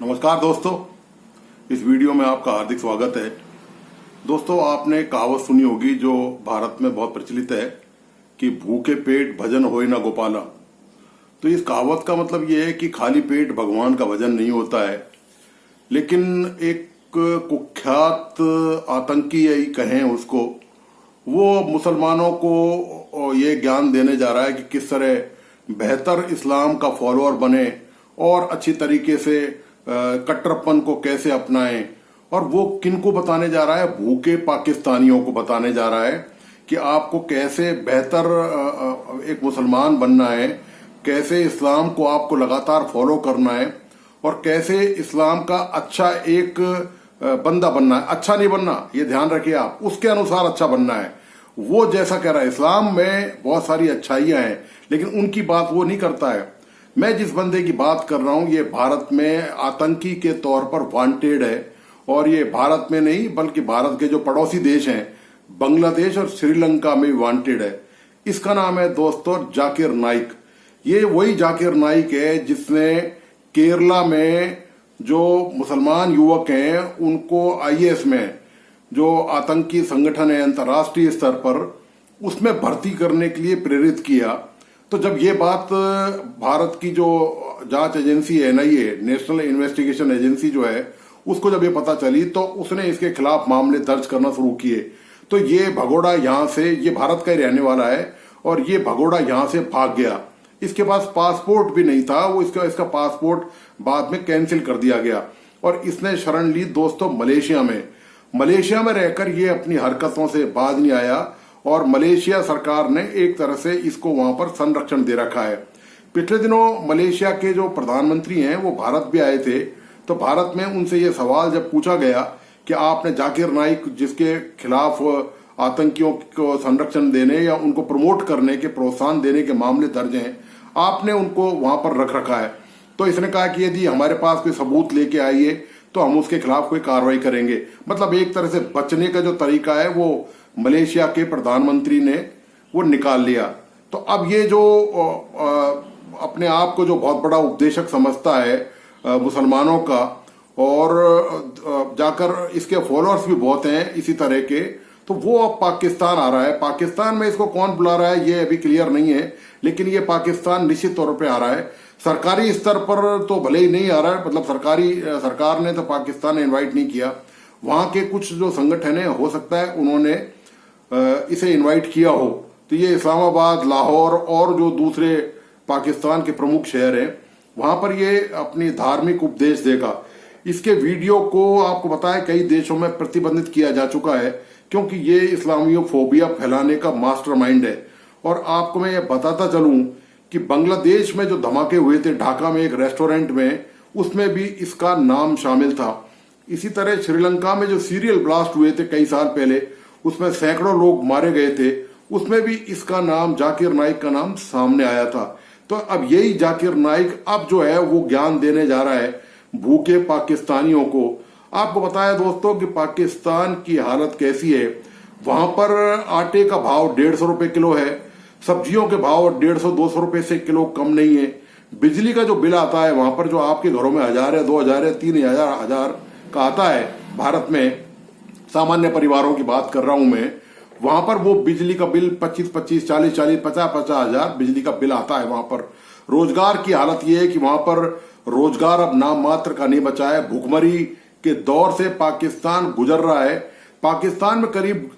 नमस्कार दोस्तों, इस वीडियो में आपका हार्दिक स्वागत है। दोस्तों, आपने कहावत सुनी होगी जो भारत में बहुत प्रचलित है कि भूखे पेट भजन होए ना गोपाला। तो इस कहावत का मतलब ये है कि खाली पेट भगवान का भजन नहीं होता है। लेकिन एक कुख्यात आतंकी यही कहें उसको, वो मुसलमानों को ये ज्ञान देने जा रहा है कि किस तरह बेहतर इस्लाम का फॉलोअर बने और अच्छी तरीके से कट्टरपन को कैसे अपनाएं। और वो किनको बताने जा रहा है? भूखे पाकिस्तानियों को बताने जा रहा है कि आपको कैसे बेहतर एक मुसलमान बनना है, कैसे इस्लाम को आपको लगातार फॉलो करना है और कैसे इस्लाम का अच्छा एक बंदा बनना है। अच्छा नहीं बनना, ये ध्यान रखिए आप, उसके अनुसार अच्छा बनना है। वो जैसा कह रहा है, इस्लाम में बहुत सारी अच्छाइयां हैं लेकिन उनकी बात वो नहीं करता है। मैं जिस बंदे की बात कर रहा हूं ये भारत में आतंकी के तौर पर वांटेड है, और ये भारत में नहीं बल्कि भारत के जो पड़ोसी देश हैं बांग्लादेश और श्रीलंका में वांटेड है। इसका नाम है दोस्तों जाकिर नाइक। ये वही जाकिर नाइक है जिसने केरला में जो मुसलमान युवक हैं उनको आईएस में, जो आतंकी संगठन है अंतर्राष्ट्रीय स्तर पर, उसमें भर्ती करने के लिए प्रेरित किया। तो जब ये बात भारत की जो जांच एजेंसी है एनआईए, नेशनल इन्वेस्टिगेशन एजेंसी जो है, उसको जब ये पता चली तो उसने इसके खिलाफ मामले दर्ज करना शुरू किए। तो ये भगोड़ा यहां से, ये भारत का ही रहने वाला है और ये भगोड़ा यहां से भाग गया। इसके पास पासपोर्ट भी नहीं था, वो इसका पासपोर्ट बाद में कैंसिल कर दिया गया और इसने शरण ली दोस्तों मलेशिया में रहकर ये अपनी हरकतों से बाज नहीं आया और मलेशिया सरकार ने एक तरह से इसको वहां पर संरक्षण दे रखा है। पिछले दिनों मलेशिया के जो प्रधानमंत्री हैं वो भारत भी आए थे। तो भारत में उनसे ये सवाल जब पूछा गया कि आपने जाकिर नाइक, जिसके खिलाफ आतंकियों को संरक्षण देने या उनको प्रमोट करने के, प्रोत्साहन देने के मामले दर्ज हैं, आपने उनको वहां पर रख रखा है। तो इसने कहा कि यदि हमारे पास कोई सबूत लेके आइए तो हम उसके खिलाफ कोई कार्रवाई करेंगे। मतलब एक तरह से बचने का जो तरीका है वो मलेशिया के प्रधानमंत्री ने वो निकाल लिया। तो अब ये जो अपने आप को जो बहुत बड़ा उपदेशक समझता है मुसलमानों का, और जाकर इसके फॉलोअर्स भी बहुत हैं इसी तरह के, तो वो अब पाकिस्तान आ रहा है। पाकिस्तान में इसको कौन बुला रहा है ये अभी क्लियर नहीं है, लेकिन ये पाकिस्तान निश्चित तौर पे आ रहा है। सरकारी स्तर पर तो भले ही नहीं आ रहा है, मतलब सरकार ने तो पाकिस्तान ने इन्वाइट नहीं किया। वहां के कुछ जो संगठन है, हो सकता है उन्होंने इसे इनवाइट किया हो। तो ये इस्लामाबाद, लाहौर और जो दूसरे पाकिस्तान के प्रमुख शहर हैं वहां पर ये अपनी धार्मिक उपदेश देगा। इसके वीडियो को आपको पता है कई देशों में प्रतिबंधित किया जा चुका है क्योंकि ये इस्लामियोफोबिया फैलाने का मास्टरमाइंड है। और आपको मैं ये बताता चलूं कि बांग्लादेश में जो धमाके हुए थे ढाका में एक रेस्टोरेंट में, उसमें भी इसका नाम शामिल था। इसी तरह श्रीलंका में जो सीरियल ब्लास्ट हुए थे कई साल पहले, उसमें सैकड़ों लोग मारे गए थे, उसमें भी इसका नाम, जाकिर नाइक का नाम सामने आया था। तो अब यही जाकिर नाइक अब जो है वो ज्ञान देने जा रहा है भूखे पाकिस्तानियों को। आपको बताया दोस्तों कि पाकिस्तान की हालत कैसी है। वहां पर आटे का भाव 150 रुपए किलो है, सब्जियों के भाव 150-200 रुपए से किलो कम नहीं है। बिजली का जो बिल आता है वहां पर, जो आपके घरों में 1000 है, 2000 है, 3000 का आता है भारत में, सामान्य परिवारों की बात कर रहा हूं मैं, वहां पर वो बिजली का बिल 25-25, 40-40, 50-50 हजार बिजली का बिल आता है वहां पर। रोजगार की हालत ये है कि वहां पर रोजगार अब नाम मात्र का नहीं बचा है। भुखमरी के दौर से पाकिस्तान गुजर रहा है। पाकिस्तान में करीब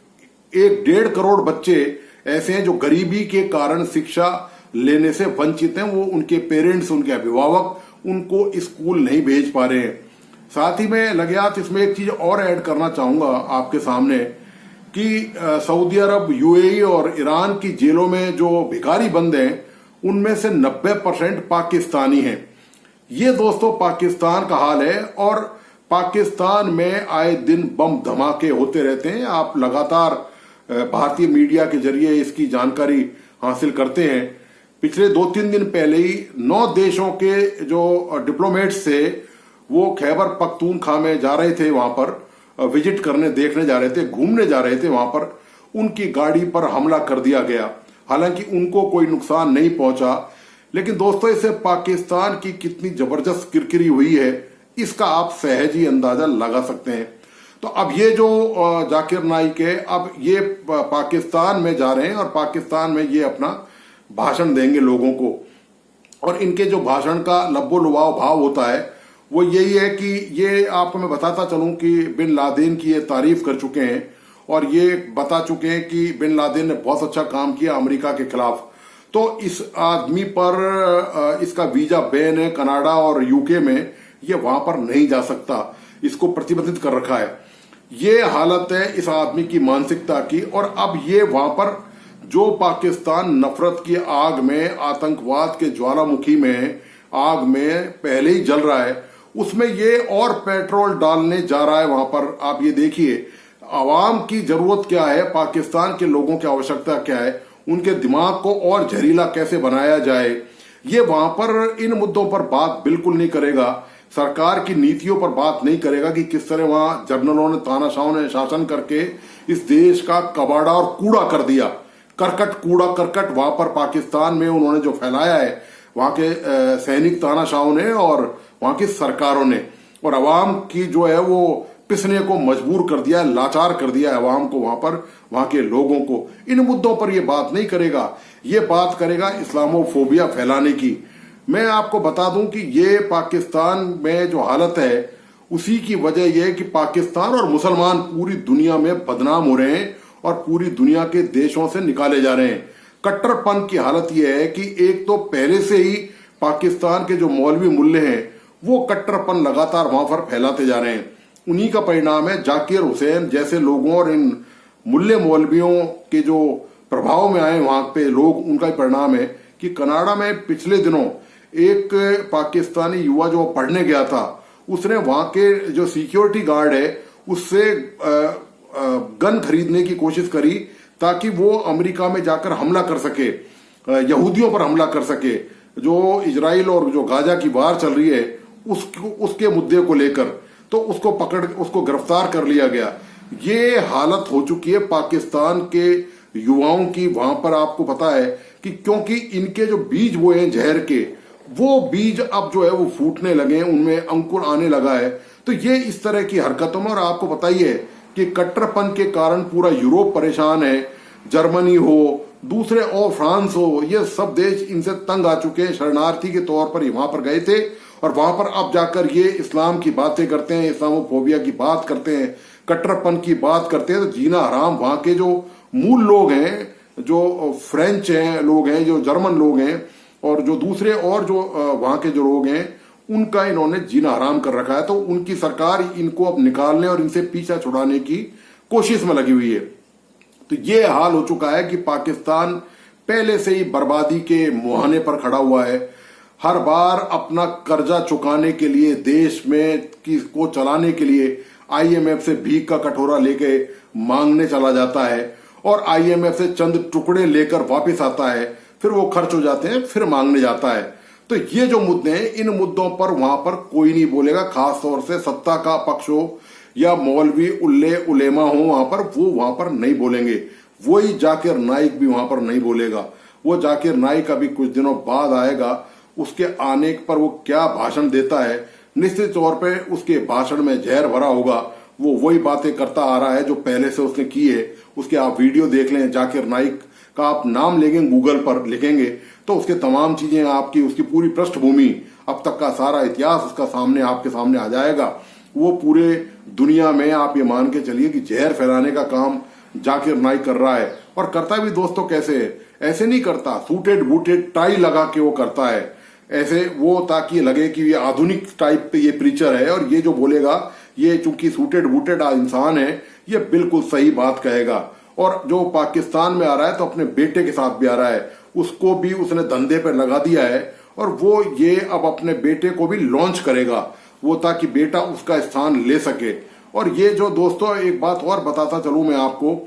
1-1.5 करोड़ बच्चे ऐसे हैं जो गरीबी के कारण शिक्षा लेने से वंचित हैं। वो उनके पेरेंट्स, उनके अभिभावक उनको स्कूल नहीं भेज पा रहे हैं। साथ ही में लगेयात इसमें एक चीज और ऐड करना चाहूंगा आपके सामने कि सऊदी अरब, यूएई और ईरान की जेलों में जो भिखारी बंद हैं उनमें से 90% पाकिस्तानी हैं। ये दोस्तों पाकिस्तान का हाल है और पाकिस्तान में आए दिन बम धमाके होते रहते हैं। आप लगातार भारतीय मीडिया के जरिए इसकी जानकारी हासिल करते हैं। पिछले 2-3 दिन पहले ही 9 देशों के जो डिप्लोमेट्स थे वो खैबर पख्तूनख्वा में जा रहे थे, वहां पर विजिट करने, देखने जा रहे थे, घूमने जा रहे थे। वहां पर उनकी गाड़ी पर हमला कर दिया गया। हालांकि उनको कोई नुकसान नहीं पहुंचा, लेकिन दोस्तों इससे पाकिस्तान की कितनी जबरदस्त किरकिरी हुई है इसका आप सहज ही अंदाजा लगा सकते हैं। तो अब ये जो जाकिर नाइक है, अब ये पाकिस्तान में जा रहे हैं और पाकिस्तान में ये अपना भाषण देंगे लोगों को। और इनके जो भाषण का लब्बो लुभाव भाव होता है वो यही है कि ये आपको मैं बताता चलूं कि बिन लादेन की ये तारीफ कर चुके हैं और ये बता चुके हैं कि बिन लादेन ने बहुत अच्छा काम किया अमेरिका के खिलाफ। तो इस आदमी पर इसका वीजा बैन है कनाडा और यूके में, ये वहां पर नहीं जा सकता, इसको प्रतिबंधित कर रखा है। ये हालत है इस आदमी की मानसिकता की। और अब ये वहां पर जो पाकिस्तान नफरत की आग में, आतंकवाद के ज्वालामुखी में आग में पहले ही जल रहा है, उसमें ये और पेट्रोल डालने जा रहा है वहां पर। आप ये देखिए आवाम की जरूरत क्या है, पाकिस्तान के लोगों की आवश्यकता क्या है, उनके दिमाग को और जहरीला कैसे बनाया जाए, ये वहां पर इन मुद्दों पर बात बिल्कुल नहीं करेगा। सरकार की नीतियों पर बात नहीं करेगा कि किस तरह वहां जर्नलों ने, तानाशाहों ने शासन करके इस देश का कबाड़ा और कूड़ा कर दिया, करकट, कूड़ा करकट वहां पर पाकिस्तान में उन्होंने जो फैलाया है वहां के सैनिक तानाशाहों ने और वहां की सरकारों ने, और अवाम की जो है वो पिसने को मजबूर कर दिया है, लाचार कर दिया है अवाम को वहां पर, वहां के लोगों को। इन मुद्दों पर ये बात नहीं करेगा, ये बात करेगा इस्लामोफोबिया फैलाने की। मैं आपको बता दूं कि ये पाकिस्तान में जो हालत है उसी की वजह यह है कि पाकिस्तान और मुसलमान पूरी दुनिया में बदनाम हो रहे हैं और पूरी दुनिया के देशों से निकाले जा रहे हैं। कट्टरपन की हालत यह है कि एक तो पहले से ही पाकिस्तान के जो मौलवी मुल्ले हैं वो कट्टरपन लगातार वहां पर फैलाते जा रहे हैं। उन्हीं का परिणाम है जाकिर हुसैन जैसे लोगों और इन मुल्ले मौलवियों के जो प्रभाव में आए वहां पे लोग, उनका ही परिणाम है कि कनाडा में पिछले दिनों एक पाकिस्तानी युवा जो पढ़ने गया था, उसने वहां के जो सिक्योरिटी गार्ड है उससे गन खरीदने की कोशिश करी ताकि वो अमेरिका में जाकर हमला कर सके, यहूदियों पर हमला कर सके। जो इजराइल और जो गाजा की वार चल रही है उसके मुद्दे को लेकर, तो उसको पकड़, उसको गिरफ्तार कर लिया गया। ये हालत हो चुकी है पाकिस्तान के युवाओं की वहां पर। आपको पता है कि क्योंकि इनके जो बीज बोए हैं जहर के, वो बीज अब जो है वो फूटने लगे हैं, उनमें अंकुर आने लगा है। तो ये इस तरह की हरकतों में, और आपको बताइए कि कट्टरपन के कारण पूरा यूरोप परेशान है, जर्मनी हो, दूसरे और फ्रांस हो, ये सब देश इनसे तंग आ चुके हैं। शरणार्थी के तौर पर वहां पर गए थे और वहां पर अब जाकर ये इस्लाम की बातें करते हैं, इस्लामोफोबिया की बात करते हैं, कट्टरपन की बात करते हैं। तो जीना हराम वहां के जो मूल लोग हैं, जो फ्रेंच हैं लोग हैं, जो जर्मन लोग हैं और जो दूसरे और जो वहां के जो लोग हैं, उनका इन्होंने जीना हराम कर रखा है। तो उनकी सरकार इनको अब निकालने और इनसे पीछा छुड़ाने की कोशिश में लगी हुई है। तो ये हाल हो चुका है कि पाकिस्तान पहले से ही बर्बादी के मुहाने पर खड़ा हुआ है। हर बार अपना कर्जा चुकाने के लिए, देश में को चलाने के लिए आईएमएफ से भीख का कटोरा लेके मांगने चला जाता है और आईएमएफ से चंद टुकड़े लेकर वापस आता है, फिर वो खर्च हो जाते हैं, फिर मांगने जाता है। तो ये जो मुद्दे हैं, इन मुद्दों पर वहां पर कोई नहीं बोलेगा, खास तौर से सत्ता का पक्ष हो या मौलवी उलेमा हो, वहां पर नहीं बोलेंगे। वही जाकिर नाइक भी वहां पर नहीं बोलेगा। वो जाकिर नाइक अभी कुछ दिनों बाद आएगा, उसके आने पर वो क्या भाषण देता है, निश्चित तौर पे उसके भाषण में जहर भरा होगा। वो वही बातें करता आ रहा है जो पहले से उसने की है। उसके आप वीडियो देख लें, जाकिर नाइक का आप नाम लेंगे, गूगल पर लिखेंगे तो उसके तमाम चीजें आपकी, उसकी पूरी पृष्ठभूमि, अब तक का सारा इतिहास उसका सामने, आपके सामने आ जाएगा। वो पूरे दुनिया में आप ये मान के चलिए कि जहर फैलाने का काम जाकिर नाइक कर रहा है। और करता भी दोस्तों कैसे है, ऐसे नहीं करता, सूटेड बूटेड टाई लगा के वो करता है ऐसे, वो ताकि लगे कि ये आधुनिक टाइप पे ये प्रीचर है और ये जो बोलेगा, ये चूंकि सूटेड बूटेड इंसान है, ये बिल्कुल सही बात कहेगा। और जो पाकिस्तान में आ रहा है तो अपने बेटे के साथ भी आ रहा है, उसको भी उसने धंधे पर लगा दिया है और वो ये अब अपने बेटे को भी लॉन्च करेगा, वो ताकि बेटा उसका स्थान ले सके। और ये जो दोस्तों एक बात और बताता चलूं मैं आपको,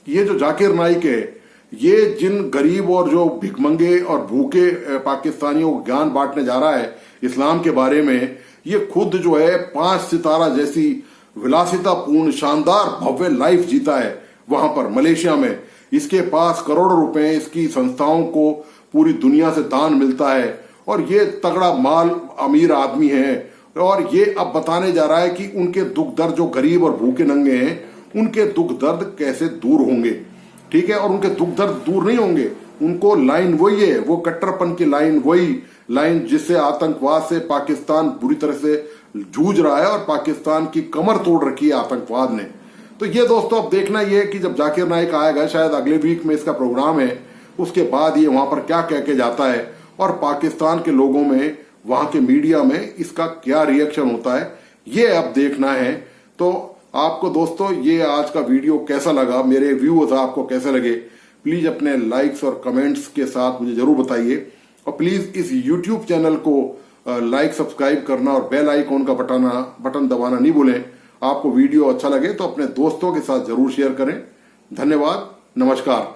ये जो जाकिर नाइक है, ये जिन गरीब और जो भिखमंगे और भूखे पाकिस्तानियों को ज्ञान बांटने जा रहा है इस्लाम के बारे में, ये खुद जो है 5 सितारा जैसी विलासितापूर्ण शानदार भव्य लाइफ जीता है वहां पर मलेशिया में। इसके पास करोड़ों रुपए इसकी संस्थाओं को पूरी दुनिया से दान मिलता है और ये तगड़ा माल अमीर आदमी है और ये अब बताने जा रहा है कि उनके दुख दर्द, जो गरीब और भूखे नंगे हैं, उनके दुख दर्द कैसे दूर होंगे। ठीक है, और उनके दुख दर्द दूर नहीं होंगे, उनको लाइन वही है, वो कट्टरपन की लाइन, वही लाइन जिससे आतंकवाद से पाकिस्तान बुरी तरह से जूझ रहा है और पाकिस्तान की कमर तोड़ रखी है आतंकवाद ने। तो ये दोस्तों अब देखना ये है कि जब जाकिर नाइक आएगा, शायद अगले वीक में इसका प्रोग्राम है, उसके बाद ये वहां पर क्या कह के जाता है और पाकिस्तान के लोगों में, वहां के मीडिया में इसका क्या रिएक्शन होता है, ये अब देखना है। तो आपको दोस्तों ये आज का वीडियो कैसा लगा, मेरे व्यूज आपको कैसे लगे, प्लीज अपने लाइक्स और कमेंट्स के साथ मुझे जरूर बताइए। और प्लीज इस यूट्यूब चैनल को लाइक, सब्सक्राइब करना और बेल आइकॉन का बटन दबाना नहीं भूलें। आपको वीडियो अच्छा लगे तो अपने दोस्तों के साथ जरूर शेयर करें। धन्यवाद, नमस्कार।